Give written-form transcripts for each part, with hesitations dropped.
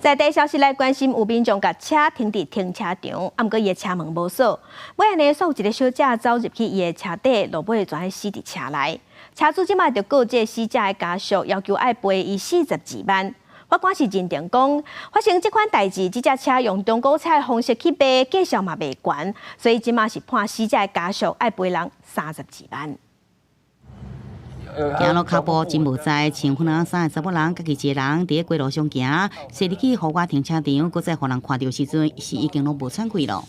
在地消息来关心，有民众甲车停伫停车场，啊，毋过伊的车门无锁，尾安尼锁有一个小姐走入去伊的车底，落尾全死伫车内。车主即马就告这死者的家属，要求爱赔伊42万。法官是认定讲，发生这款代志，这只车用中古车的方式去卖，价销嘛袂悬，所以即马是判死者的家属爱赔人32万。 行路脚步真无在，穿粉蓝衫的查某人，家己一个人伫咧街路上行，驶入去户外停车场，搁再互人看到时阵，是已经拢无喘气咯。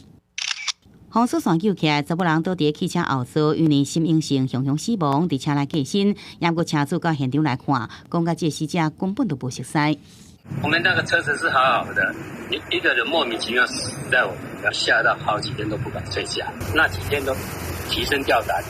防锁线救起来，查某人倒伫咧汽车后座，因为心因性雄雄死亡，伫车内过身。也过车主到现场来看，讲甲这死者根本都无熟悉。我们那个车子是好好的，一个人莫名其妙死在我们家，吓到好几天都不敢睡觉，那几天都提心吊胆。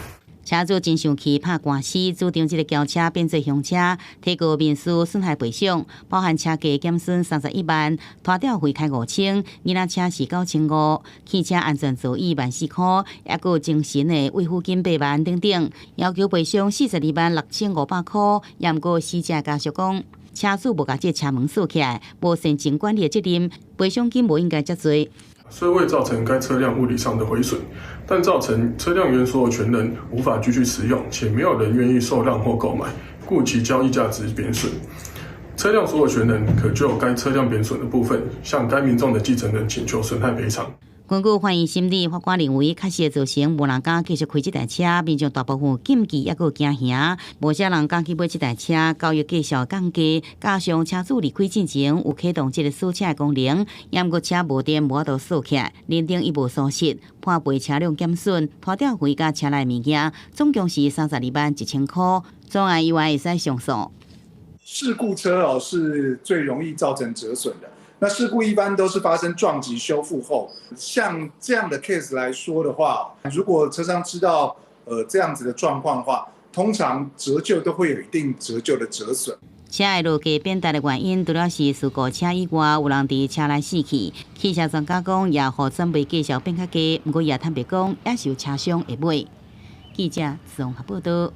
车主真生气，拍官司，主张这个轿车变做凶车，提告民事损害赔偿，包含车价减损31万，拖吊费开5000，囡仔车是9500，汽车安全座椅14块，也有精神的慰抚金8万等等，要求赔偿42万6500块。也毋过死者家属讲，车主无甲这车门锁起来，无申请管理的责任，赔偿金无应该遮多。 虽未造成该车辆物理上的毁损，但造成车辆原所有权人无法继续使用，且没有人愿意受让或购买，故其交易价值贬损。车辆所有权人可就该车辆贬损的部分，向该民众的继承人请求损害赔偿。 根据犯意心理，法官认为确实造成无人敢继续开这台车，民众大部分禁忌也有惊吓，无少人敢去买这台车，交易价小降低，加上车主离开进前有启动这个锁车的功能，也毋过车无电无法度锁起来，认定伊无锁匙，判赔车辆减损、拖吊费加车内物件，总共是32万1000块，总案以外会使上诉。事故车是最容易造成折损的。 那事故一般都是发生撞击修复后，像这样的 case 来说的话，如果车商知道这样子的状况的话，通常折旧都会有一定折旧的折损。车的落价变大的原因，除了是事故车以外，有人伫车内死去。汽车专家讲，也互准备介绍变较低，不过也坦白讲，也是有车商会买。记者综合报道。